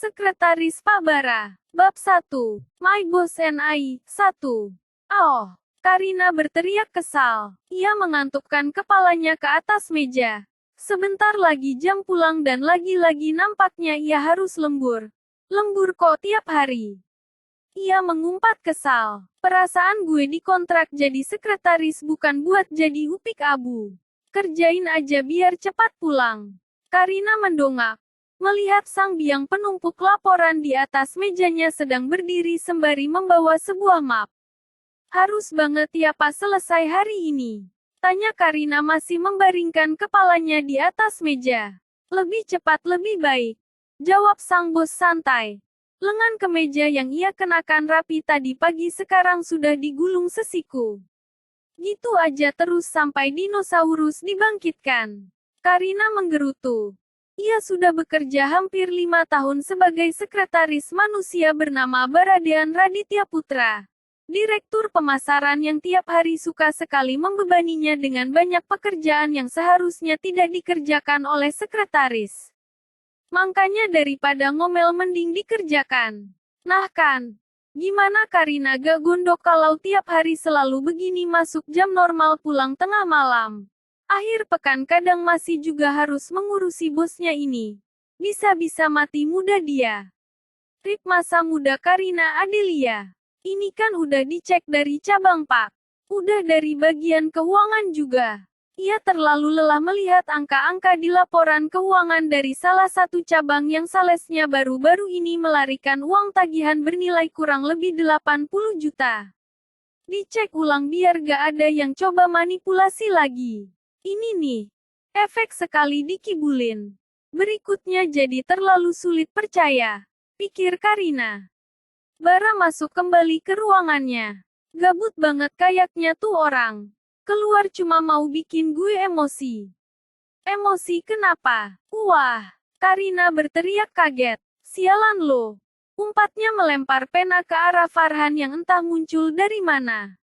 Sekretaris Pak Bara. Bab 1. My Boss and I. 1. Oh. Karina berteriak kesal. Ia mengantukkan kepalanya ke atas meja. Sebentar lagi jam pulang dan lagi-lagi nampaknya ia harus lembur. Lembur kok tiap hari. Ia mengumpat kesal. Perasaan gue dikontrak jadi sekretaris bukan buat jadi upik abu. Kerjain aja biar cepat pulang. Karina mendongak. Melihat sang biang penumpuk laporan di atas mejanya sedang berdiri sembari membawa sebuah map. Harus banget ya pas selesai hari ini? Tanya Karina masih membaringkan kepalanya di atas meja. Lebih cepat lebih baik. Jawab sang bos santai. Lengan kemeja yang ia kenakan rapi tadi pagi sekarang sudah digulung sesiku. Gitu aja terus sampai dinosaurus dibangkitkan. Karina menggerutu. Ia sudah bekerja hampir 5 tahun sebagai sekretaris manusia bernama Baradean Raditya Putra. Direktur pemasaran yang tiap hari suka sekali membebaninya dengan banyak pekerjaan yang seharusnya tidak dikerjakan oleh sekretaris. Makanya daripada ngomel mending dikerjakan. Nah kan, gimana Karina gak gondok kalau tiap hari selalu begini masuk jam normal pulang tengah malam. Akhir pekan kadang masih juga harus mengurusi bosnya ini. Bisa-bisa mati muda dia. Rip masa muda Karina Adelia. Ini kan udah dicek dari cabang Pak. Udah dari bagian keuangan juga. Ia terlalu lelah melihat angka-angka di laporan keuangan dari salah satu cabang yang salesnya baru-baru ini melarikan uang tagihan bernilai kurang lebih 80 juta. Dicek ulang biar gak ada yang coba manipulasi lagi. Ini nih, efek sekali dikibulin. Berikutnya jadi terlalu sulit percaya, pikir Karina. Bara masuk kembali ke ruangannya. Gabut banget kayaknya tuh orang. Keluar cuma mau bikin gue emosi. Emosi kenapa? Wah, Karina berteriak kaget. Sialan lo. Umpatnya melempar pena ke arah Farhan yang entah muncul dari mana.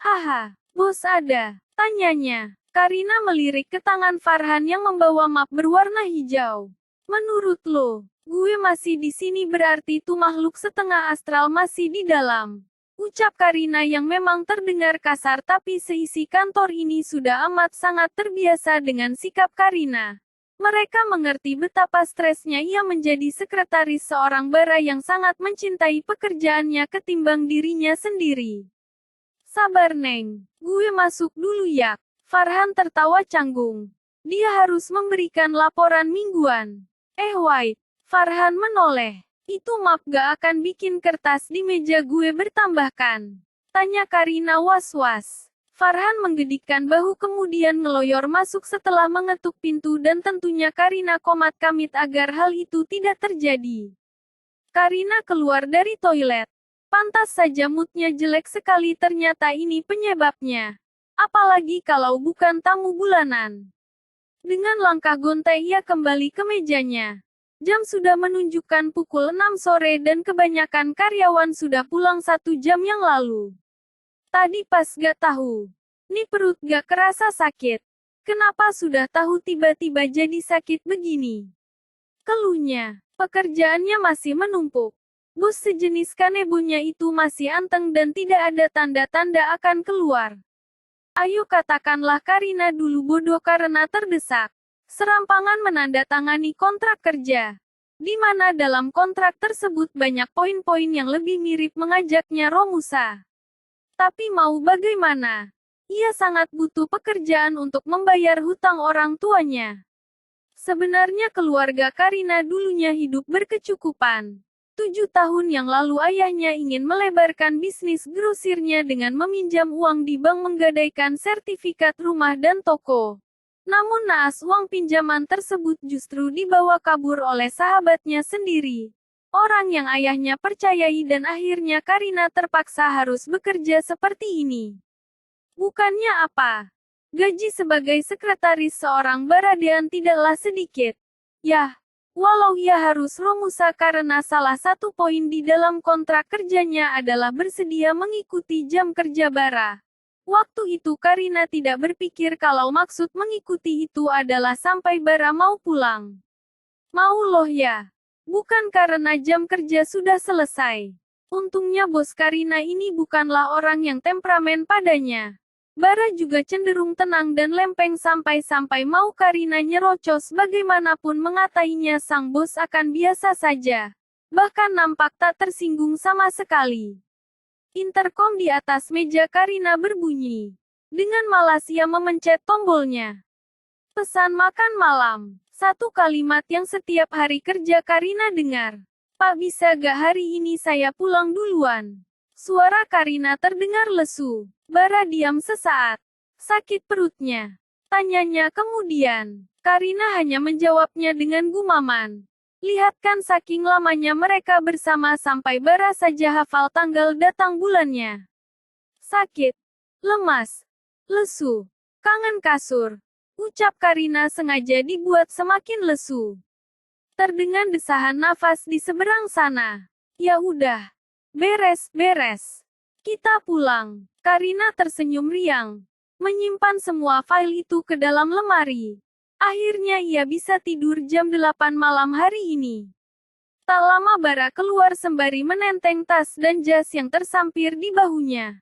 Haha, bos ada, tanyanya. Karina melirik ke tangan Farhan yang membawa map berwarna hijau. Menurut lo, gue masih di sini berarti tuh makhluk setengah astral masih di dalam. Ucap Karina yang memang terdengar kasar tapi seisi kantor ini sudah amat sangat terbiasa dengan sikap Karina. Mereka mengerti betapa stresnya ia menjadi sekretaris seorang bara yang sangat mencintai pekerjaannya ketimbang dirinya sendiri. Sabar Neng, gue masuk dulu ya. Farhan tertawa canggung. Dia harus memberikan laporan mingguan. White. Farhan menoleh. Itu map gak akan bikin kertas di meja gue bertambahkan. Tanya Karina was-was. Farhan menggedikkan bahu kemudian ngeloyor masuk setelah mengetuk pintu dan tentunya Karina komat kamit agar hal itu tidak terjadi. Karina keluar dari toilet. Pantas saja moodnya jelek sekali ternyata ini penyebabnya. Apalagi kalau bukan tamu bulanan. Dengan langkah gontai ia kembali ke mejanya. Jam sudah menunjukkan pukul 6 sore dan kebanyakan karyawan sudah pulang 1 jam yang lalu. Tadi pas gak tahu. Nih perut gak kerasa sakit. Kenapa sudah tahu tiba-tiba jadi sakit begini? Keluhnya, pekerjaannya masih menumpuk. Bos sejenis kanebonya itu masih anteng dan tidak ada tanda-tanda akan keluar. Ayo katakanlah Karina dulu bodoh karena terdesak. Serampangan menandatangani kontrak kerja. Di mana dalam kontrak tersebut banyak poin-poin yang lebih mirip mengajaknya Romusa. Tapi mau bagaimana? Ia sangat butuh pekerjaan untuk membayar hutang orang tuanya. Sebenarnya keluarga Karina dulunya hidup berkecukupan. 7 tahun yang lalu ayahnya ingin melebarkan bisnis grosirnya dengan meminjam uang di bank menggadaikan sertifikat rumah dan toko. Namun naas uang pinjaman tersebut justru dibawa kabur oleh sahabatnya sendiri. Orang yang ayahnya percayai dan akhirnya Karina terpaksa harus bekerja seperti ini. Bukannya apa? Gaji sebagai sekretaris seorang Baradean tidaklah sedikit. Yah. Walau ia harus Romusa karena salah satu poin di dalam kontrak kerjanya adalah bersedia mengikuti jam kerja bara. Waktu itu Karina tidak berpikir kalau maksud mengikuti itu adalah sampai bara mau pulang. Mau loh ya. Bukan karena jam kerja sudah selesai. Untungnya bos Karina ini bukanlah orang yang temperamen padanya. Bara juga cenderung tenang dan lempeng sampai-sampai mau Karina nyerocos bagaimanapun mengatainya sang bos akan biasa saja. Bahkan nampak tak tersinggung sama sekali. Interkom di atas meja Karina berbunyi. Dengan malas ia memencet tombolnya. Pesan makan malam. Satu kalimat yang setiap hari kerja Karina dengar. Pak, bisa gak hari ini saya pulang duluan? Suara Karina terdengar lesu. Bara diam sesaat. Sakit perutnya. Tanyanya kemudian. Karina hanya menjawabnya dengan gumaman. Lihat kan saking lamanya mereka bersama sampai Bara saja hafal tanggal datang bulannya. Sakit. Lemas. Lesu. Kangen kasur. Ucap Karina sengaja dibuat semakin lesu. Terdengar desahan nafas di seberang sana. Ya udah. Beres. Kita pulang. Karina tersenyum riang. Menyimpan semua file itu ke dalam lemari. Akhirnya ia bisa tidur jam 8 malam hari ini. Tak lama Bara keluar sembari menenteng tas dan jas yang tersampir di bahunya.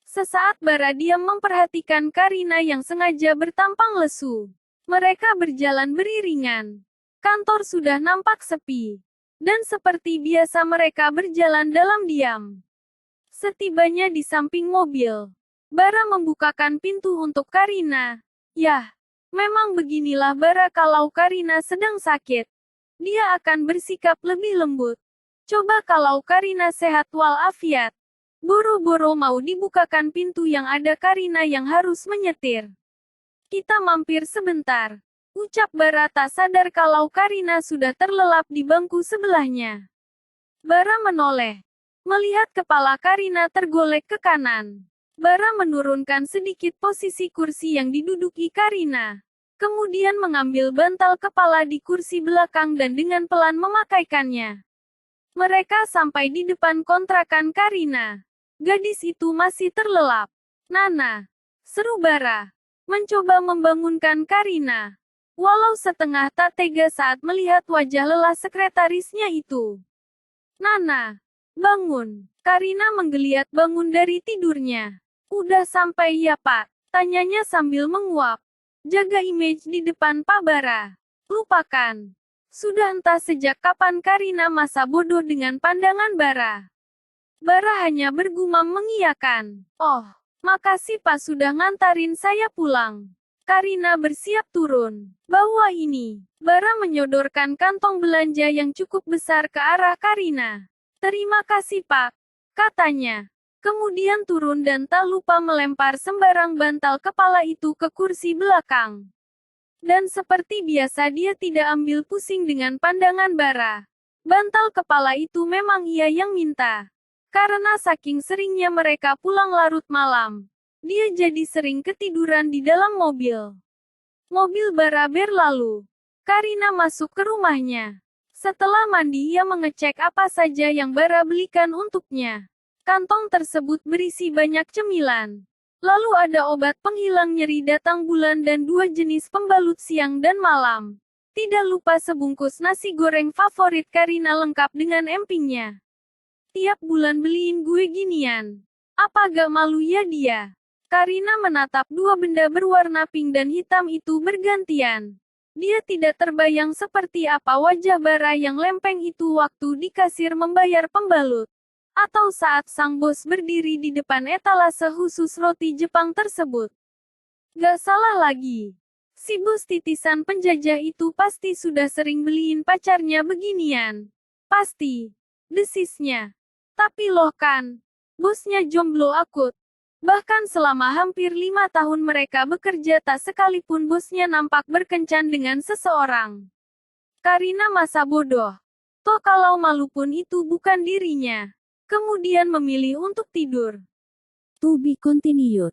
Sesaat Bara diam memperhatikan Karina yang sengaja bertampang lesu. Mereka berjalan beriringan. Kantor sudah nampak sepi. Dan seperti biasa mereka berjalan dalam diam. Setibanya di samping mobil, Bara membukakan pintu untuk Karina. Yah, memang beginilah Bara kalau Karina sedang sakit. Dia akan bersikap lebih lembut. Coba kalau Karina sehat walafiat. Boro-boro mau dibukakan pintu yang ada Karina yang harus menyetir. Kita mampir sebentar. Ucap Bara tak sadar kalau Karina sudah terlelap di bangku sebelahnya. Bara menoleh. Melihat kepala Karina tergolek ke kanan. Bara menurunkan sedikit posisi kursi yang diduduki Karina. Kemudian mengambil bantal kepala di kursi belakang dan dengan pelan memakaikannya. Mereka sampai di depan kontrakan Karina. Gadis itu masih terlelap. Nana, seru Bara. Mencoba membangunkan Karina. Walau setengah tak tega saat melihat wajah lelah sekretarisnya itu. Nana, bangun. Karina menggeliat bangun dari tidurnya. Udah sampai ya Pak? Tanyanya sambil menguap. Jaga image di depan Pak Bara. Lupakan. Sudah entah sejak kapan Karina masa bodoh dengan pandangan Bara. Bara hanya bergumam mengiyakan. Oh, makasih Pak sudah ngantarin saya pulang. Karina bersiap turun. Bawa ini. Bara menyodorkan kantong belanja yang cukup besar ke arah Karina. Terima kasih Pak, katanya. Kemudian turun dan tak lupa melempar sembarang bantal kepala itu ke kursi belakang. Dan seperti biasa dia tidak ambil pusing dengan pandangan Bara. Bantal kepala itu memang ia yang minta. Karena saking seringnya mereka pulang larut malam, dia jadi sering ketiduran di dalam mobil. Mobil Bara berlalu. Karina masuk ke rumahnya. Setelah mandi ia mengecek apa saja yang Bara belikan untuknya. Kantong tersebut berisi banyak cemilan. Lalu ada obat penghilang nyeri datang bulan dan 2 jenis pembalut siang dan malam. Tidak lupa sebungkus nasi goreng favorit Karina lengkap dengan empingnya. Tiap bulan beliin gue ginian. Apa gak malu ya dia? Karina menatap 2 benda berwarna pink dan hitam itu bergantian. Dia tidak terbayang seperti apa wajah Bara yang lempeng itu waktu di kasir membayar pembalut. Atau saat sang bos berdiri di depan etalase khusus roti Jepang tersebut. Gak salah lagi. Si bos titisan penjajah itu pasti sudah sering beliin pacarnya beginian. Pasti. Desisnya. Tapi loh kan, bosnya jomblo akut. Bahkan selama hampir 5 tahun mereka bekerja tak sekalipun bosnya nampak berkencan dengan seseorang. Karina masa bodoh. Toh kalau malu pun itu bukan dirinya. Kemudian memilih untuk tidur. To be continued.